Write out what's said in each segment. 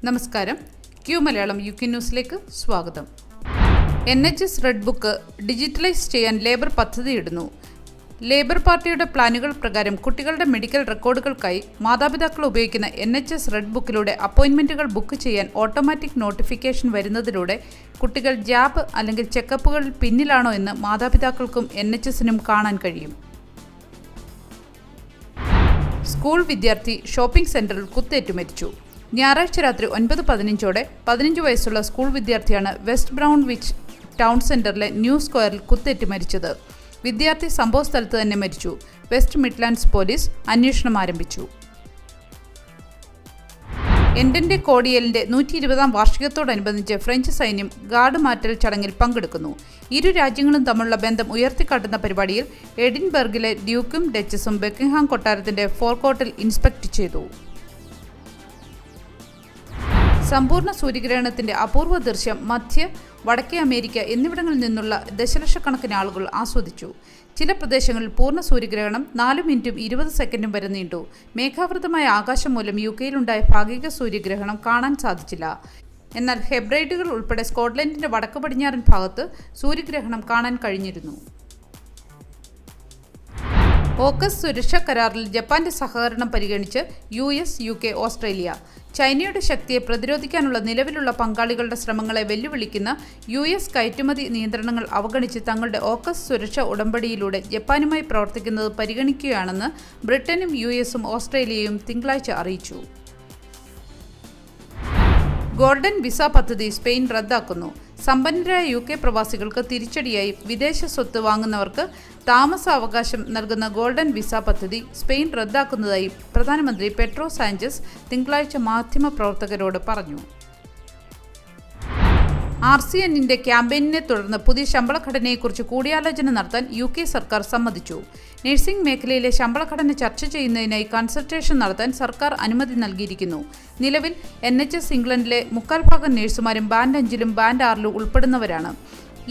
നമസ്കാരം. Q Malayalam UK ന്യൂസിലേക്ക് സ്വാഗതം. NHS റെഡ് ബുക്ക് ഡിജിറ്റലൈസ് ചെയ്യാൻ ലേബർ പദ്ധതിയിടുന്നു. ലേബർ പാർട്ടിയുടെ പ്ലാനുകൾ പ്രകാരം കുട്ടികളുടെ മെഡിക്കൽ റെക്കോർഡുകൾക്കായി മാതാപിതാക്കൾ ഉപയോഗിക്കുന്ന NHS റെഡ് ബുക്കിലൂടെ അപ്പോയിൻമെൻറ്റുകൾ ബുക്ക് ചെയ്യാൻ ഓട്ടോമാറ്റിക് നോട്ടിഫിക്കേഷൻ വരുന്നതിലൂടെ കുട്ടികൾ ജാബ് അല്ലെങ്കിൽ ചെക്കപ്പുകളിൽ പിന്നിലാണോ എന്ന് മാതാപിതാക്കൾക്കും NHSനും കാണാൻ കഴിയും. സ്കൂൾ വിദ്യാർത്ഥി ഷോപ്പിംഗ് സെന്ററിൽ കുത്തേറ്റു മരിച്ചു. ഞായറാഴ്ച രാത്രി 9:15 15 വയസ്സുള്ള സ്കൂൾ വിദ്യാർത്ഥിയാണ് വെസ്റ്റ് ബ്രൗൺവിച്ച് ടൗൺ സെന്ററിലെ ന്യൂ സ്ക്വയറിൽ കുത്തേറ്റ് മരിച്ചത്. വിദ്യാർത്ഥി സംഭവ സ്ഥലത്ത് തന്നെ മരിച്ചു. വെസ്റ്റ് മിഡ്ലാൻഡ്സ് പോലീസ് അന്വേഷണം ആരംഭിച്ചു. എൻഡന്റെ കോടിയലിന്റെ 120ാം വാർഷികത്തോടനുബന്ധിച്ച് ഫ്രഞ്ച് സൈന്യം ഗാർഡ് മാറ്റൽ ചടങ്ങിൽ പങ്കെടുക്കുന്നു. ഇരു രാജ്യങ്ങളും തമ്മിലുള്ള ബന്ധം ഉയർത്തിക്കാട്ടുന്ന പരിപാടിയിൽ എഡിൻബർഗിലെ ഡ്യൂക്കും ഡച്ചസും ബക്കിംഗ്ഹാം കൊട്ടാരത്തിന്റെ ഫോർകോർട്ടിൽ ഇൻസ്പെക്ട് ചെയ്തു. സമ്പൂർണ്ണ സൂര്യഗ്രഹണത്തിന്റെ അപൂർവ ദൃശ്യം മധ്യ വടക്കേ അമേരിക്ക എന്നിവിടങ്ങളിൽ നിന്നുള്ള ദശലക്ഷക്കണക്കിന് ആളുകൾ ആസ്വദിച്ചു. ചില പ്രദേശങ്ങളിൽ പൂർണ്ണ സൂര്യഗ്രഹണം 4 മിനിറ്റും 20 സെക്കൻഡും വരെ നീണ്ടു. മേഘാവൃതമായ ആകാശം മൂലം UKയിലുണ്ടായ ഭാഗിക സൂര്യഗ്രഹണം കാണാൻ സാധിച്ചില്ല. എന്നാൽ ഹെബ്രൈഡുകൾ ഉൾപ്പെടെ സ്കോട്ട്ലൻഡിന്റെ വടക്ക് പടിഞ്ഞാറൻ ഭാഗത്ത് സൂര്യഗ്രഹണം കാണാൻ കഴിഞ്ഞിരുന്നു. ഓക്കസ് സുരക്ഷാ കരാറിൽ ജപ്പാന്റെ സഹകരണം പരിഗണിച്ച് US, UK, ഓസ്ട്രേലിയ. ചൈനയുടെ ശക്തിയെ പ്രതിരോധിക്കാനുള്ള നിലവിലുള്ള പങ്കാളികളുടെ ശ്രമങ്ങളെ വെല്ലുവിളിക്കുന്ന US കയറ്റുമതി നിയന്ത്രണങ്ങൾ അവഗണിച്ച് തങ്ങളുടെ ഓക്കസ് സുരക്ഷാ ഉടമ്പടിയിലൂടെ ജപ്പാനുമായി പ്രവർത്തിക്കുന്നത് പരിഗണിക്കുകയാണെന്ന് ബ്രിട്ടനും USഉം ഓസ്ട്രേലിയയും തിങ്കളാഴ്ച അറിയിച്ചു. ഗോൾഡൻ വിസ പദ്ധതി സ്പെയിൻ റദ്ദാക്കുന്നു. സമ്പന്നരായ UK പ്രവാസികൾക്ക് തിരിച്ചടിയായി വിദേശ സ്വത്ത് വാങ്ങുന്നവർക്ക് താമസാവകാശം നൽകുന്ന ഗോൾഡൻ വിസ പദ്ധതി സ്പെയിൻ റദ്ദാക്കുന്നതായി പ്രധാനമന്ത്രി പെഡ്രോ സാഞ്ചസ് തിങ്കളാഴ്ച മാധ്യമപ്രവർത്തകരോട് പറഞ്ഞു. RCNന്റെ ക്യാമ്പയിനെ തുടർന്ന് പുതിയ ശമ്പള ഘടനയെക്കുറിച്ച് കൂടിയാലോചന നടത്താൻ UK സർക്കാർ സമ്മതിച്ചു. നഴ്സിംഗ് മേഖലയിലെ ശമ്പളഘടന ചർച്ച ചെയ്യുന്നതിനായി കൺസൾട്ടേഷൻ നടത്താൻ സർക്കാർ അനുമതി നൽകിയിരിക്കുന്നു. നിലവിൽ NHS ഇംഗ്ലണ്ടിലെ 3/4 നഴ്സുമാരും ബാൻഡ് 5ലും ബാൻഡ് 6ലും ഉൾപ്പെടുന്നവരാണ്.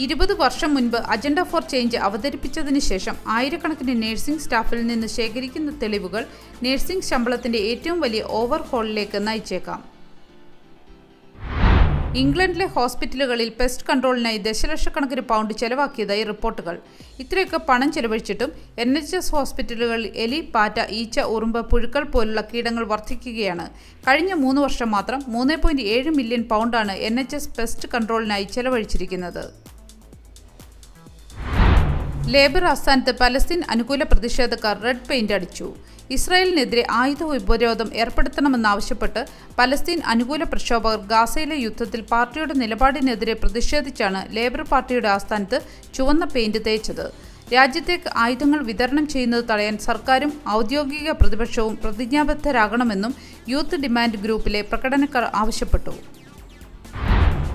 20 വർഷം മുൻപ് അജണ്ട ഫോർ ചേഞ്ച് അവതരിപ്പിച്ചതിന് ശേഷം ആയിരക്കണക്കിന് നഴ്സിംഗ് സ്റ്റാഫിൽ നിന്ന് ശേഖരിക്കുന്ന തെളിവുകൾ നഴ്സിംഗ് ശമ്പളത്തിന്റെ ഏറ്റവും വലിയ ഓവർഹോളിലേക്ക് നയിച്ചേക്കാം. ഇംഗ്ലണ്ടിലെ ഹോസ്പിറ്റലുകളിൽ പെസ്റ്റ് കൺട്രോളിനായി ദശലക്ഷക്കണക്കിന് പൗണ്ട് ചെലവാക്കിയതായി റിപ്പോർട്ടുകൾ. ഇത്രയൊക്കെ പണം ചെലവഴിച്ചിട്ടും NHS ഹോസ്പിറ്റലുകളിൽ എലി, പാറ്റ, ഈച്ച, ഉറുമ്പ്, പുഴുക്കൾ പോലുള്ള കീടങ്ങൾ വർദ്ധിക്കുകയാണ്. കഴിഞ്ഞ 3 വർഷം മാത്രം 3.7 മില്യൺ പൗണ്ടാണ് NHS പെസ്റ്റ് കൺട്രോളിനായി ചെലവഴിച്ചിരിക്കുന്നത്. ലേബർ ആസ്ഥാനത്ത് പലസ്തീൻ അനുകൂല പ്രതിഷേധക്കാർ റെഡ് പെയിന്റ് അടിച്ചു. ഇസ്രായേലിനെതിരെ ആയുധ ഉപരോധം ഏർപ്പെടുത്തണമെന്നാവശ്യപ്പെട്ട് പലസ്തീൻ അനുകൂല പ്രക്ഷോഭകർ ഗാസയിലെ യുദ്ധത്തിൽ പാർട്ടിയുടെ നിലപാടിനെതിരെ പ്രതിഷേധിച്ചാണ് ലേബർ പാർട്ടിയുടെ ആസ്ഥാനത്ത് ചുവന്ന പെയിന്റ് തേച്ചത്. രാജ്യത്തേക്ക് ആയുധങ്ങൾ വിതരണം ചെയ്യുന്നത് തടയാൻ സർക്കാരും ഔദ്യോഗിക പ്രതിപക്ഷവും പ്രതിജ്ഞാബദ്ധരാകണമെന്നും യൂത്ത് ഡിമാൻഡ് ഗ്രൂപ്പിലെ പ്രകടനക്കാർ ആവശ്യപ്പെട്ടു.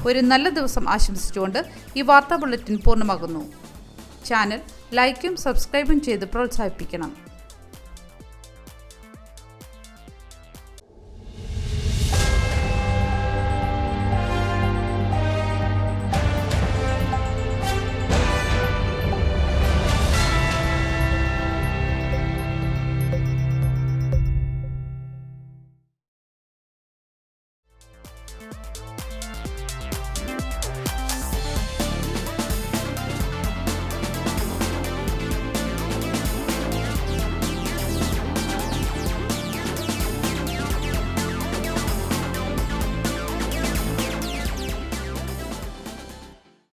ഒരു നല്ല ദിവസം ആശംസിച്ചുകൊണ്ട് ഈ വാർത്താ ബുള്ളറ്റിൻ പൂർണ്ണമാകുന്നു. ചാനൽ ലൈക്കും സബ്സ്ക്രൈബും ചെയ്ത് പ്രോത്സാഹിപ്പിക്കണം.